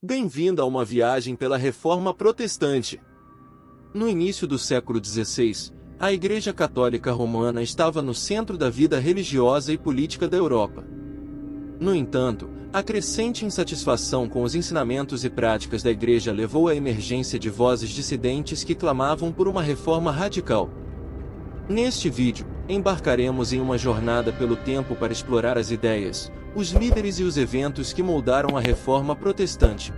Bem-vindo a uma viagem pela Reforma Protestante. No início do século XVI, a Igreja Católica Romana estava no centro da vida religiosa e política da Europa. No entanto, a crescente insatisfação com os ensinamentos e práticas da Igreja levou à emergência de vozes dissidentes que clamavam por uma reforma radical. Neste vídeo, embarcaremos em uma jornada pelo tempo para explorar as ideias, os líderes e os eventos que moldaram a Reforma Protestante.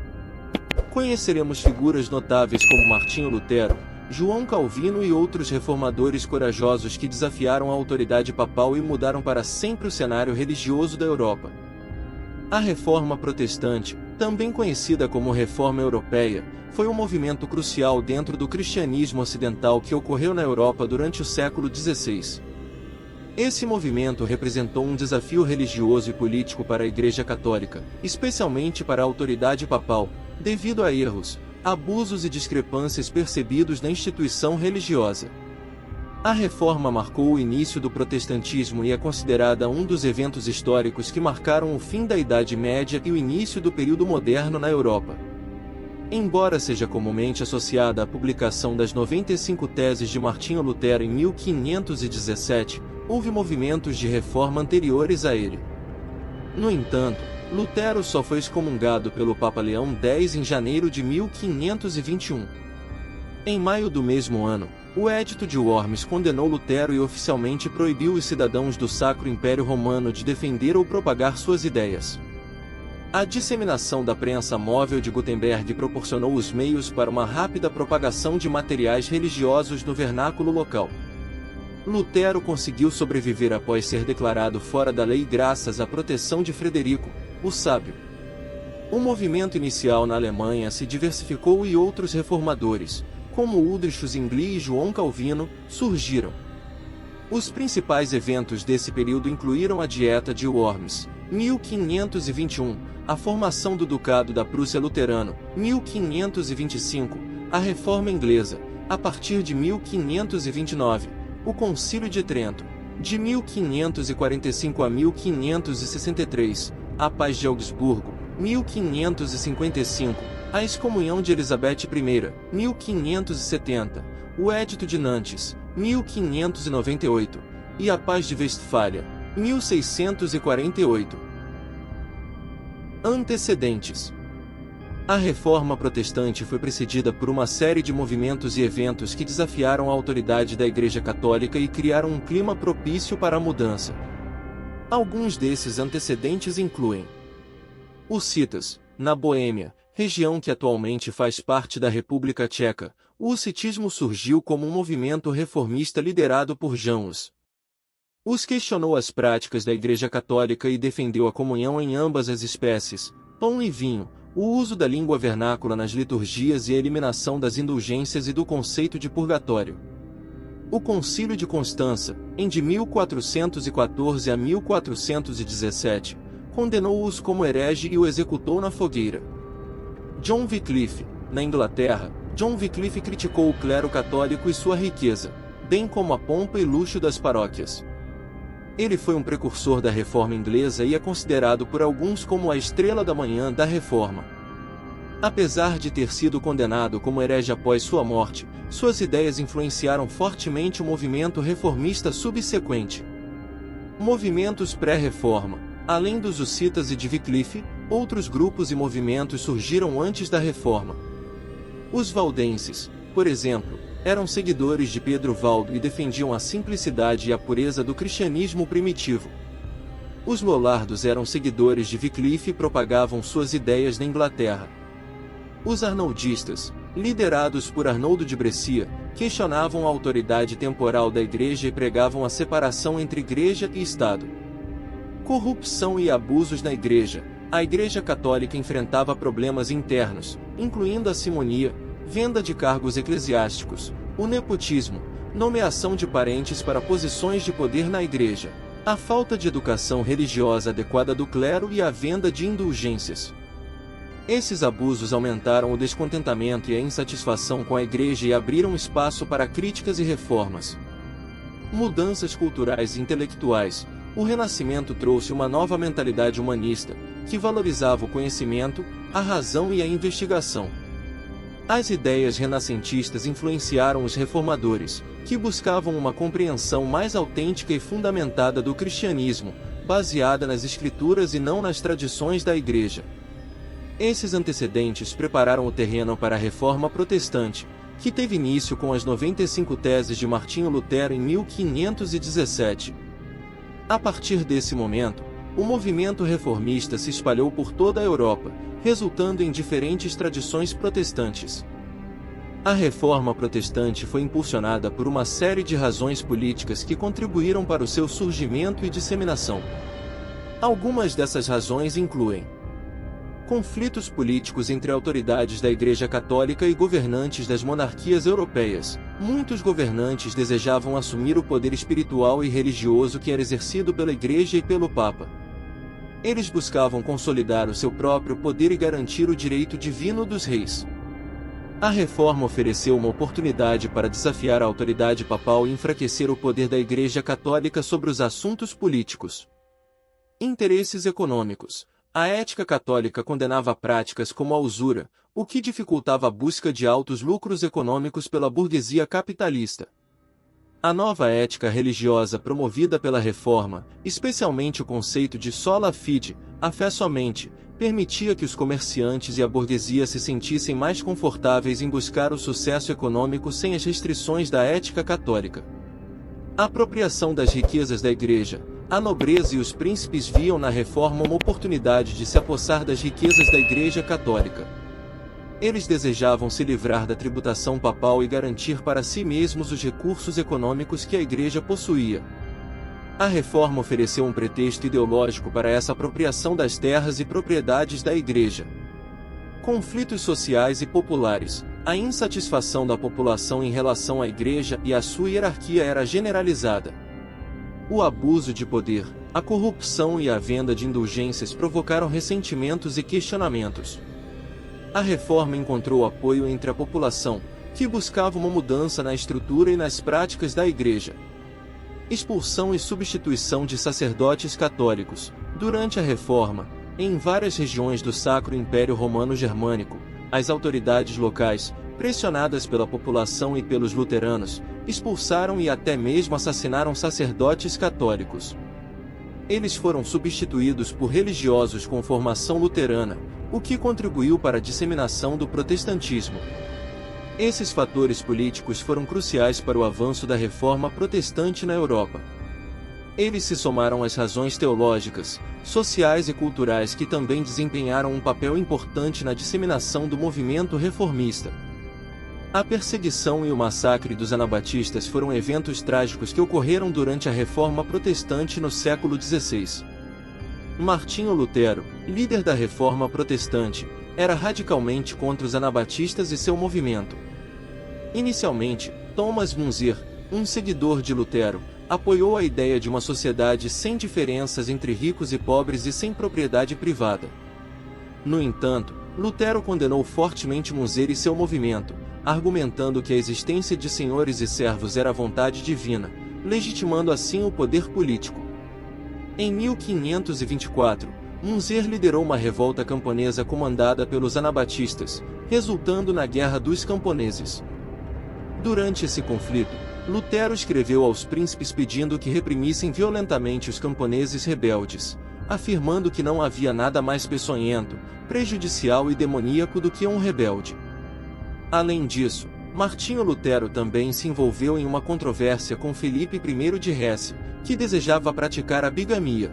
Conheceremos figuras notáveis como Martinho Lutero, João Calvino e outros reformadores corajosos que desafiaram a autoridade papal e mudaram para sempre o cenário religioso da Europa. A Reforma Protestante, também conhecida como Reforma Europeia, foi um movimento crucial dentro do cristianismo ocidental que ocorreu na Europa durante o século XVI. Esse movimento representou um desafio religioso e político para a Igreja Católica, especialmente para a autoridade papal, devido a erros, abusos e discrepâncias percebidos na instituição religiosa. A Reforma marcou o início do protestantismo e é considerada um dos eventos históricos que marcaram o fim da Idade Média e o início do período moderno na Europa. Embora seja comumente associada à publicação das 95 Teses de Martinho Lutero em 1517, houve movimentos de reforma anteriores a ele. No entanto, Lutero só foi excomungado pelo Papa Leão X em janeiro de 1521. Em maio do mesmo ano, o Edito de Worms condenou Lutero e oficialmente proibiu os cidadãos do Sacro Império Romano de defender ou propagar suas ideias. A disseminação da prensa móvel de Gutenberg proporcionou os meios para uma rápida propagação de materiais religiosos no vernáculo local. Lutero conseguiu sobreviver após ser declarado fora da lei graças à proteção de Frederico, o Sábio. O movimento inicial na Alemanha se diversificou e outros reformadores, como Ulrich Zwingli e João Calvino, surgiram. Os principais eventos desse período incluíram a Dieta de Worms, 1521, a formação do Ducado da Prússia Luterano, 1525, a Reforma Inglesa, a partir de 1529, o Concílio de Trento, de 1545 a 1563, a Paz de Augsburgo, 1555, a Excomunhão de Elizabeth I, 1570, o Edito de Nantes, 1598, e a Paz de Westfália, 1648. Antecedentes. A Reforma Protestante foi precedida por uma série de movimentos e eventos que desafiaram a autoridade da Igreja Católica e criaram um clima propício para a mudança. Alguns desses antecedentes incluem: os Citas, na Boêmia, região que atualmente faz parte da República Tcheca. O citismo surgiu como um movimento reformista liderado por Jan Hus. Hus questionou as práticas da Igreja Católica e defendeu a comunhão em ambas as espécies, pão e vinho, o uso da língua vernácula nas liturgias e a eliminação das indulgências e do conceito de purgatório. O Concílio de Constança, em de 1414 a 1417, condenou-os como herege e o executou na fogueira. John Wycliffe, na Inglaterra, John Wycliffe criticou o clero católico e sua riqueza, bem como a pompa e luxo das paróquias. Ele foi um precursor da Reforma Inglesa e é considerado por alguns como a estrela da manhã da Reforma. Apesar de ter sido condenado como herege após sua morte, suas ideias influenciaram fortemente o movimento reformista subsequente. Movimentos pré-reforma. Além dos hussitas e de Wycliffe, outros grupos e movimentos surgiram antes da Reforma. Os valdenses, por exemplo, eram seguidores de Pedro Valdo e defendiam a simplicidade e a pureza do cristianismo primitivo. Os lollardos eram seguidores de Wycliffe e propagavam suas ideias na Inglaterra. Os arnoldistas, liderados por Arnoldo de Brescia, questionavam a autoridade temporal da Igreja e pregavam a separação entre Igreja e Estado. Corrupção e abusos na Igreja. A Igreja Católica enfrentava problemas internos, incluindo a simonia, venda de cargos eclesiásticos, o nepotismo, nomeação de parentes para posições de poder na Igreja, a falta de educação religiosa adequada do clero e a venda de indulgências. Esses abusos aumentaram o descontentamento e a insatisfação com a Igreja e abriram espaço para críticas e reformas. Mudanças culturais e intelectuais. O Renascimento trouxe uma nova mentalidade humanista, que valorizava o conhecimento, a razão e a investigação. As ideias renascentistas influenciaram os reformadores, que buscavam uma compreensão mais autêntica e fundamentada do cristianismo, baseada nas escrituras e não nas tradições da Igreja. Esses antecedentes prepararam o terreno para a Reforma Protestante, que teve início com as 95 teses de Martinho Lutero em 1517. A partir desse momento, o movimento reformista se espalhou por toda a Europa, resultando em diferentes tradições protestantes. A Reforma Protestante foi impulsionada por uma série de razões políticas que contribuíram para o seu surgimento e disseminação. Algumas dessas razões incluem conflitos políticos entre autoridades da Igreja Católica e governantes das monarquias europeias. Muitos governantes desejavam assumir o poder espiritual e religioso que era exercido pela Igreja e pelo Papa. Eles buscavam consolidar o seu próprio poder e garantir o direito divino dos reis. A Reforma ofereceu uma oportunidade para desafiar a autoridade papal e enfraquecer o poder da Igreja Católica sobre os assuntos políticos. Interesses econômicos. A ética católica condenava práticas como a usura, o que dificultava a busca de altos lucros econômicos pela burguesia capitalista. A nova ética religiosa promovida pela Reforma, especialmente o conceito de sola fide, a fé somente, permitia que os comerciantes e a burguesia se sentissem mais confortáveis em buscar o sucesso econômico sem as restrições da ética católica. A apropriação das riquezas da Igreja. A nobreza e os príncipes viam na Reforma uma oportunidade de se apossar das riquezas da Igreja Católica. Eles desejavam se livrar da tributação papal e garantir para si mesmos os recursos econômicos que a Igreja possuía. A Reforma ofereceu um pretexto ideológico para essa apropriação das terras e propriedades da Igreja. Conflitos sociais e populares. A insatisfação da população em relação à Igreja e à sua hierarquia era generalizada. O abuso de poder, a corrupção e a venda de indulgências provocaram ressentimentos e questionamentos. A Reforma encontrou apoio entre a população, que buscava uma mudança na estrutura e nas práticas da Igreja. Expulsão e substituição de sacerdotes católicos. Durante a Reforma, em várias regiões do Sacro Império Romano Germânico, as autoridades locais, pressionadas pela população e pelos luteranos, expulsaram e até mesmo assassinaram sacerdotes católicos. Eles foram substituídos por religiosos com formação luterana, o que contribuiu para a disseminação do protestantismo. Esses fatores políticos foram cruciais para o avanço da Reforma Protestante na Europa. Eles se somaram às razões teológicas, sociais e culturais que também desempenharam um papel importante na disseminação do movimento reformista. A perseguição e o massacre dos anabatistas foram eventos trágicos que ocorreram durante a Reforma Protestante no século XVI. Martinho Lutero, líder da Reforma Protestante, era radicalmente contra os anabatistas e seu movimento. Inicialmente, Thomas Munzer, um seguidor de Lutero, apoiou a ideia de uma sociedade sem diferenças entre ricos e pobres e sem propriedade privada. No entanto, Lutero condenou fortemente Munzer e seu movimento, argumentando que a existência de senhores e servos era vontade divina, legitimando assim o poder político. Em 1524, Munzer liderou uma revolta camponesa comandada pelos anabatistas, resultando na Guerra dos Camponeses. Durante esse conflito, Lutero escreveu aos príncipes pedindo que reprimissem violentamente os camponeses rebeldes, afirmando que não havia nada mais peçonhento, prejudicial e demoníaco do que um rebelde. Além disso, Martinho Lutero também se envolveu em uma controvérsia com Filipe I de Hesse, que desejava praticar a bigamia.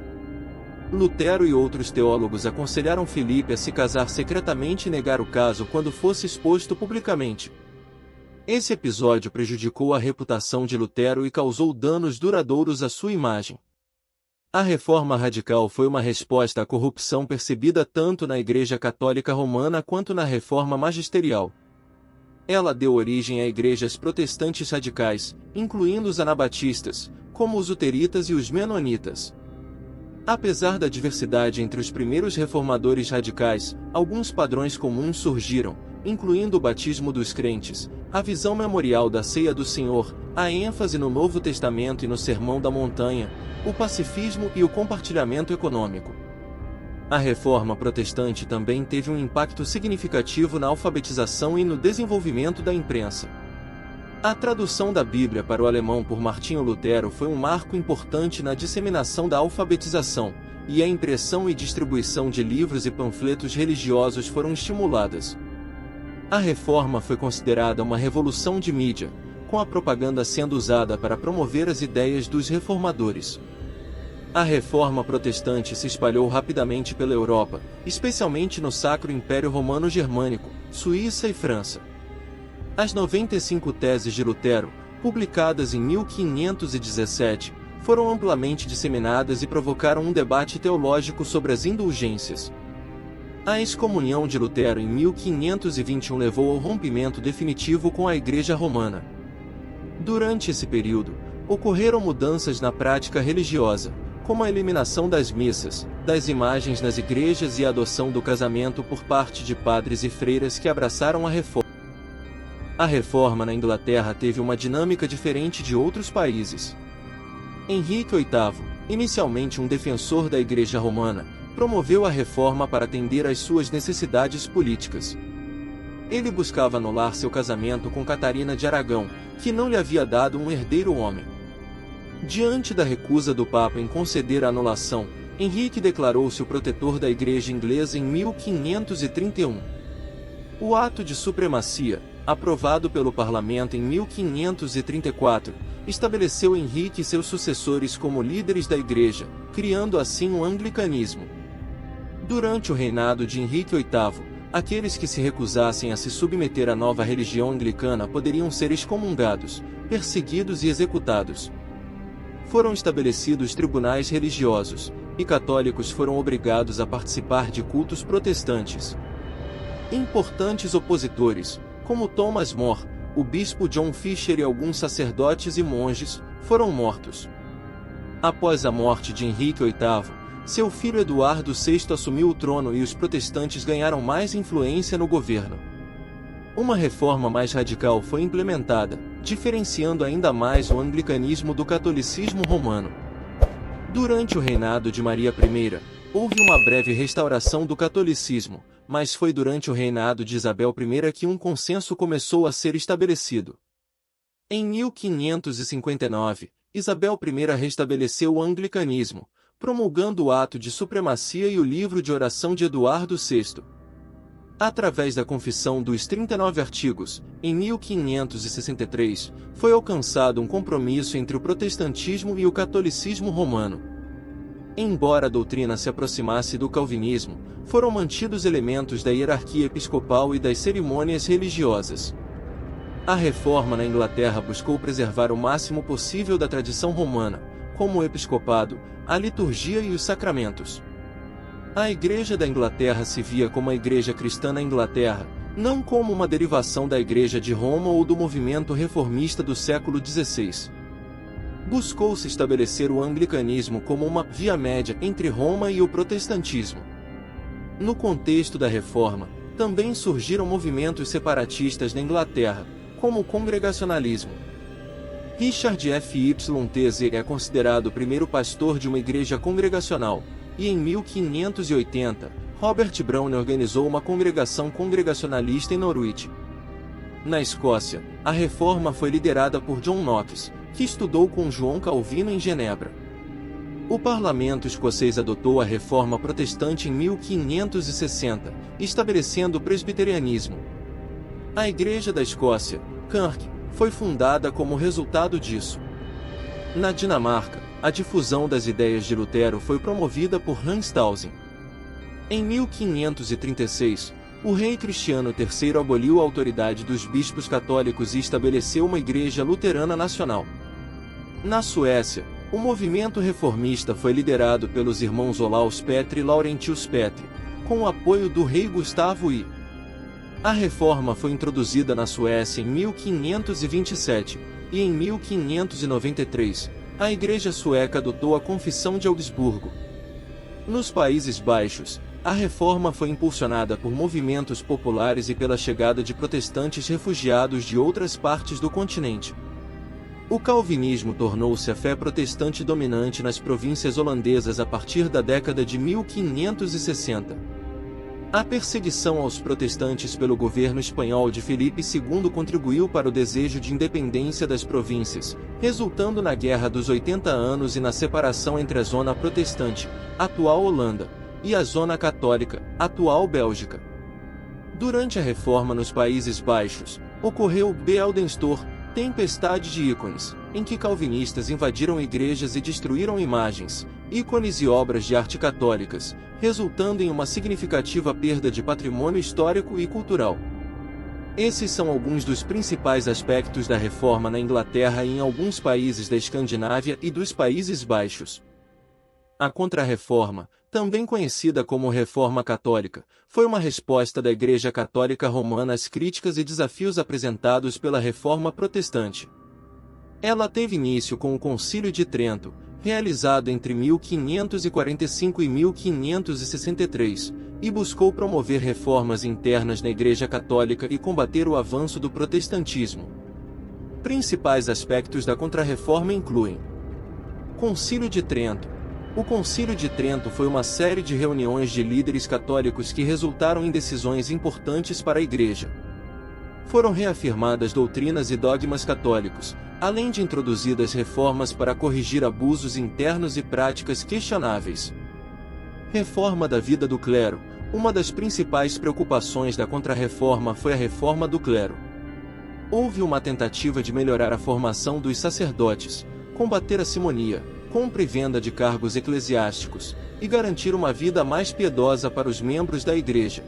Lutero e outros teólogos aconselharam Filipe a se casar secretamente e negar o caso quando fosse exposto publicamente. Esse episódio prejudicou a reputação de Lutero e causou danos duradouros à sua imagem. A Reforma Radical foi uma resposta à corrupção percebida tanto na Igreja Católica Romana quanto na Reforma Magisterial. Ela deu origem a igrejas protestantes radicais, incluindo os anabatistas, como os luteritas e os menonitas. Apesar da diversidade entre os primeiros reformadores radicais, alguns padrões comuns surgiram, incluindo o batismo dos crentes, a visão memorial da Ceia do Senhor, a ênfase no Novo Testamento e no Sermão da Montanha, o pacifismo e o compartilhamento econômico. A Reforma Protestante também teve um impacto significativo na alfabetização e no desenvolvimento da imprensa. A tradução da Bíblia para o alemão por Martinho Lutero foi um marco importante na disseminação da alfabetização, e a impressão e distribuição de livros e panfletos religiosos foram estimuladas. A Reforma foi considerada uma revolução de mídia, com a propaganda sendo usada para promover as ideias dos reformadores. A Reforma Protestante se espalhou rapidamente pela Europa, especialmente no Sacro Império Romano Germânico, Suíça e França. As 95 teses de Lutero, publicadas em 1517, foram amplamente disseminadas e provocaram um debate teológico sobre as indulgências. A excomunhão de Lutero em 1521 levou ao rompimento definitivo com a Igreja Romana. Durante esse período, ocorreram mudanças na prática religiosa, como a eliminação das missas, das imagens nas igrejas e a adoção do casamento por parte de padres e freiras que abraçaram a reforma. A reforma na Inglaterra teve uma dinâmica diferente de outros países. Henrique VIII, inicialmente um defensor da Igreja Romana, promoveu a reforma para atender às suas necessidades políticas. Ele buscava anular seu casamento com Catarina de Aragão, que não lhe havia dado um herdeiro homem. Diante da recusa do Papa em conceder a anulação, Henrique declarou-se o protetor da Igreja inglesa em 1531. O Ato de Supremacia, aprovado pelo Parlamento em 1534, estabeleceu Henrique e seus sucessores como líderes da Igreja, criando assim o anglicanismo. Durante o reinado de Henrique VIII, aqueles que se recusassem a se submeter à nova religião anglicana poderiam ser excomungados, perseguidos e executados. Foram estabelecidos tribunais religiosos, e católicos foram obrigados a participar de cultos protestantes. Importantes opositores, como Thomas More, o bispo John Fisher e alguns sacerdotes e monges, foram mortos. Após a morte de Henrique VIII, seu filho Eduardo VI assumiu o trono e os protestantes ganharam mais influência no governo. Uma reforma mais radical foi implementada, diferenciando ainda mais o anglicanismo do catolicismo romano. Durante o reinado de Maria I, houve uma breve restauração do catolicismo, mas foi durante o reinado de Isabel I que um consenso começou a ser estabelecido. Em 1559, Isabel I restabeleceu o anglicanismo, promulgando o Ato de Supremacia e o livro de oração de Eduardo VI. Através da Confissão dos 39 Artigos, em 1563, foi alcançado um compromisso entre o protestantismo e o catolicismo romano. Embora a doutrina se aproximasse do calvinismo, foram mantidos elementos da hierarquia episcopal e das cerimônias religiosas. A reforma na Inglaterra buscou preservar o máximo possível da tradição romana, como o episcopado, a liturgia e os sacramentos. A Igreja da Inglaterra se via como a Igreja Cristã na Inglaterra, não como uma derivação da Igreja de Roma ou do movimento reformista do século XVI. Buscou-se estabelecer o anglicanismo como uma via média entre Roma e o protestantismo. No contexto da Reforma, também surgiram movimentos separatistas na Inglaterra, como o congregacionalismo. Richard F. Y. Taze é considerado o primeiro pastor de uma igreja congregacional, e em 1580, Robert Browne organizou uma congregação congregacionalista em Norwich. Na Escócia, a reforma foi liderada por John Knox, que estudou com João Calvino em Genebra. O parlamento escocês adotou a reforma protestante em 1560, estabelecendo o presbiterianismo. A Igreja da Escócia, Kirk, foi fundada como resultado disso. Na Dinamarca, a difusão das ideias de Lutero foi promovida por Hans Tausen. Em 1536, o rei Cristiano III aboliu a autoridade dos bispos católicos e estabeleceu uma igreja luterana nacional. Na Suécia, o movimento reformista foi liderado pelos irmãos Olaus Petri e Laurentius Petri, com o apoio do rei Gustavo I. A reforma foi introduzida na Suécia em 1527, e em 1593, a Igreja Sueca adotou a Confissão de Augsburgo. Nos Países Baixos, a reforma foi impulsionada por movimentos populares e pela chegada de protestantes refugiados de outras partes do continente. O calvinismo tornou-se a fé protestante dominante nas províncias holandesas a partir da década de 1560. A perseguição aos protestantes pelo governo espanhol de Felipe II contribuiu para o desejo de independência das províncias, resultando na Guerra dos 80 Anos e na separação entre a zona protestante, atual Holanda, e a zona católica, atual Bélgica. Durante a reforma nos Países Baixos, ocorreu o Beeldenstorm, tempestade de ícones, em que calvinistas invadiram igrejas e destruíram imagens, ícones e obras de arte católicas, resultando em uma significativa perda de patrimônio histórico e cultural. Esses são alguns dos principais aspectos da reforma na Inglaterra e em alguns países da Escandinávia e dos Países Baixos. A Contra-Reforma, também conhecida como Reforma Católica, foi uma resposta da Igreja Católica Romana às críticas e desafios apresentados pela Reforma Protestante. Ela teve início com o Concílio de Trento, realizado entre 1545 e 1563, e buscou promover reformas internas na Igreja Católica e combater o avanço do protestantismo. Principais aspectos da Contra-Reforma incluem: Concílio de Trento. O Concílio de Trento foi uma série de reuniões de líderes católicos que resultaram em decisões importantes para a Igreja. Foram reafirmadas doutrinas e dogmas católicos, além de introduzidas reformas para corrigir abusos internos e práticas questionáveis. Reforma da vida do clero. Uma das principais preocupações da Contra-Reforma foi a reforma do clero. Houve uma tentativa de melhorar a formação dos sacerdotes, combater a simonia, compra e venda de cargos eclesiásticos, e garantir uma vida mais piedosa para os membros da Igreja.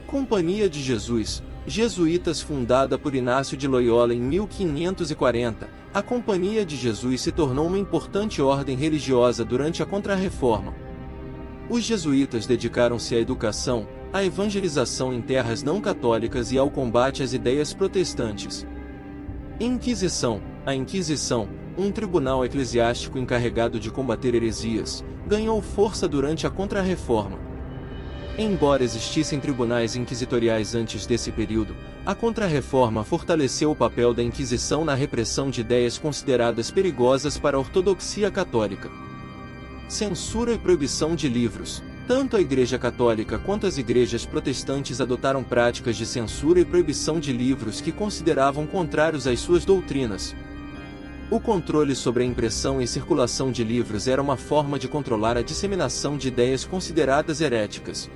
Companhia de Jesus, jesuítas fundada por Inácio de Loyola em 1540, a Companhia de Jesus se tornou uma importante ordem religiosa durante a Contra-Reforma. Os jesuítas dedicaram-se à educação, à evangelização em terras não católicas e ao combate às ideias protestantes. Inquisição. A Inquisição, um tribunal eclesiástico encarregado de combater heresias, ganhou força durante a Contra-Reforma. Embora existissem tribunais inquisitoriais antes desse período, a Contra-Reforma fortaleceu o papel da Inquisição na repressão de ideias consideradas perigosas para a ortodoxia católica. Censura e proibição de livros. Tanto a Igreja Católica quanto as igrejas protestantes adotaram práticas de censura e proibição de livros que consideravam contrários às suas doutrinas. O controle sobre a impressão e circulação de livros era uma forma de controlar a disseminação de ideias consideradas heréticas.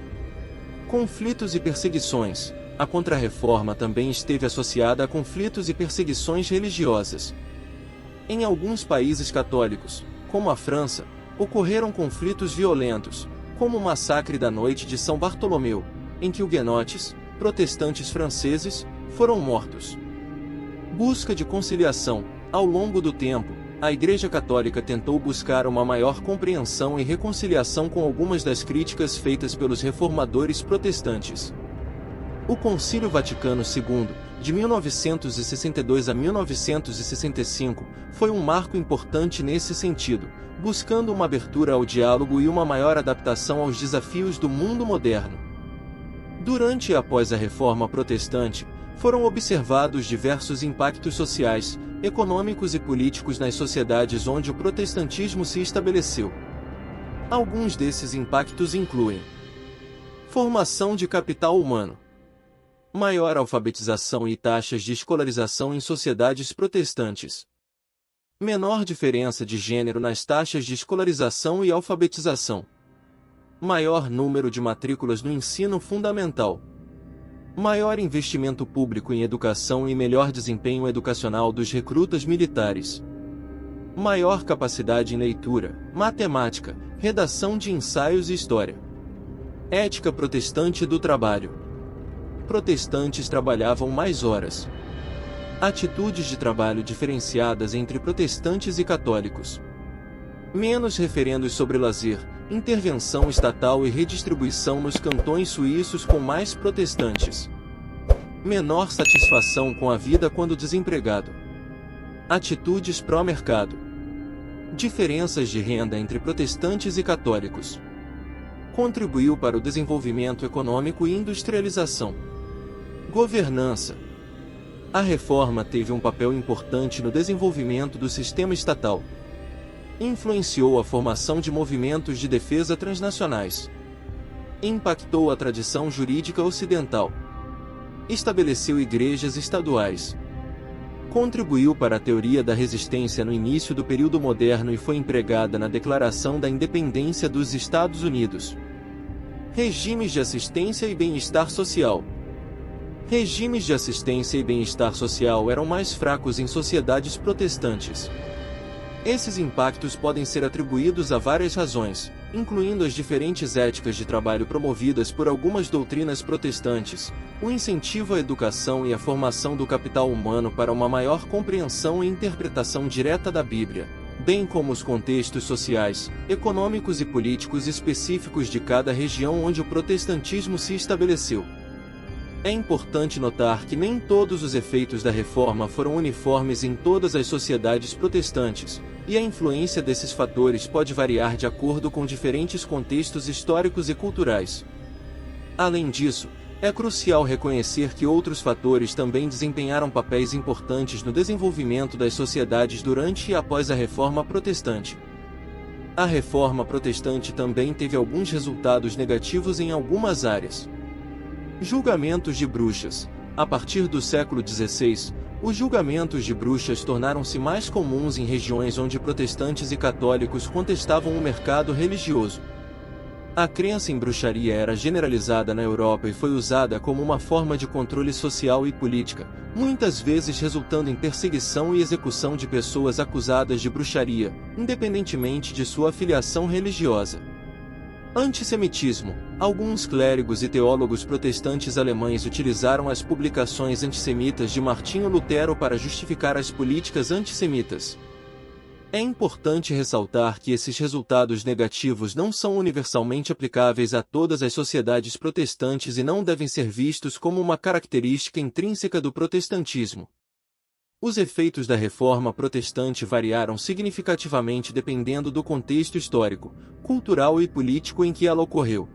Conflitos e perseguições. A Contra-Reforma também esteve associada a conflitos e perseguições religiosas. Em alguns países católicos, como a França, ocorreram conflitos violentos, como o massacre da Noite de São Bartolomeu, em que huguenotes, protestantes franceses, foram mortos. Busca de conciliação. Ao longo do tempo, a Igreja Católica tentou buscar uma maior compreensão e reconciliação com algumas das críticas feitas pelos reformadores protestantes. O Concílio Vaticano II, de 1962 a 1965, foi um marco importante nesse sentido, buscando uma abertura ao diálogo e uma maior adaptação aos desafios do mundo moderno. Durante e após a Reforma Protestante, foram observados diversos impactos sociais, econômicos e políticos nas sociedades onde o protestantismo se estabeleceu. Alguns desses impactos incluem: formação de capital humano, maior alfabetização e taxas de escolarização em sociedades protestantes, menor diferença de gênero nas taxas de escolarização e alfabetização, maior número de matrículas no ensino fundamental, maior investimento público em educação e melhor desempenho educacional dos recrutas militares, maior capacidade em leitura, matemática, redação de ensaios e história. Ética protestante do trabalho. Protestantes trabalhavam mais horas. Atitudes de trabalho diferenciadas entre protestantes e católicos. Menos referendos sobre lazer, intervenção estatal e redistribuição nos cantões suíços com mais protestantes. Menor satisfação com a vida quando desempregado. Atitudes pró-mercado. Diferenças de renda entre protestantes e católicos. Contribuiu para o desenvolvimento econômico e industrialização. Governança. A reforma teve um papel importante no desenvolvimento do sistema estatal. Influenciou a formação de movimentos de defesa transnacionais. Impactou a tradição jurídica ocidental. Estabeleceu igrejas estaduais. Contribuiu para a teoria da resistência no início do período moderno e foi empregada na Declaração da Independência dos Estados Unidos. Regimes de assistência e bem-estar social. Regimes de assistência e bem-estar social eram mais fracos em sociedades protestantes. Esses impactos podem ser atribuídos a várias razões, incluindo as diferentes éticas de trabalho promovidas por algumas doutrinas protestantes, o incentivo à educação e à formação do capital humano para uma maior compreensão e interpretação direta da Bíblia, bem como os contextos sociais, econômicos e políticos específicos de cada região onde o protestantismo se estabeleceu. É importante notar que nem todos os efeitos da reforma foram uniformes em todas as sociedades protestantes, e a influência desses fatores pode variar de acordo com diferentes contextos históricos e culturais. Além disso, é crucial reconhecer que outros fatores também desempenharam papéis importantes no desenvolvimento das sociedades durante e após a Reforma Protestante. A Reforma Protestante também teve alguns resultados negativos em algumas áreas. Julgamentos de bruxas. A partir do século XVI, os julgamentos de bruxas tornaram-se mais comuns em regiões onde protestantes e católicos contestavam o mercado religioso. A crença em bruxaria era generalizada na Europa e foi usada como uma forma de controle social e política, muitas vezes resultando em perseguição e execução de pessoas acusadas de bruxaria, independentemente de sua afiliação religiosa. Antissemitismo. Alguns clérigos e teólogos protestantes alemães utilizaram as publicações antissemitas de Martinho Lutero para justificar as políticas antissemitas. É importante ressaltar que esses resultados negativos não são universalmente aplicáveis a todas as sociedades protestantes e não devem ser vistos como uma característica intrínseca do protestantismo. Os efeitos da Reforma Protestante variaram significativamente dependendo do contexto histórico, cultural e político em que ela ocorreu.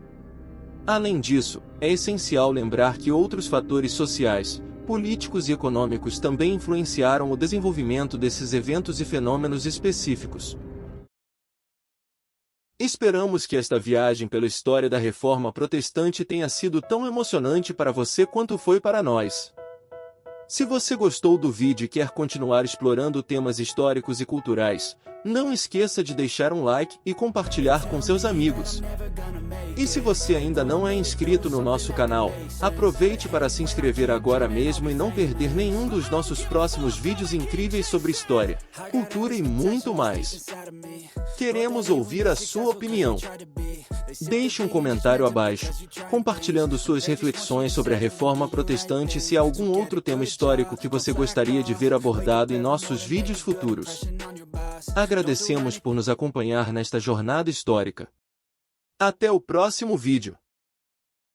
Além disso, é essencial lembrar que outros fatores sociais, políticos e econômicos também influenciaram o desenvolvimento desses eventos e fenômenos específicos. Esperamos que esta viagem pela história da Reforma Protestante tenha sido tão emocionante para você quanto foi para nós. Se você gostou do vídeo e quer continuar explorando temas históricos e culturais, não esqueça de deixar um like e compartilhar com seus amigos. E se você ainda não é inscrito no nosso canal, aproveite para se inscrever agora mesmo e não perder nenhum dos nossos próximos vídeos incríveis sobre história, cultura e muito mais. Queremos ouvir a sua opinião. Deixe um comentário abaixo, compartilhando suas reflexões sobre a Reforma Protestante e se há algum outro tema histórico que você gostaria de ver abordado em nossos vídeos futuros. Agradecemos por nos acompanhar nesta jornada histórica. Até o próximo vídeo!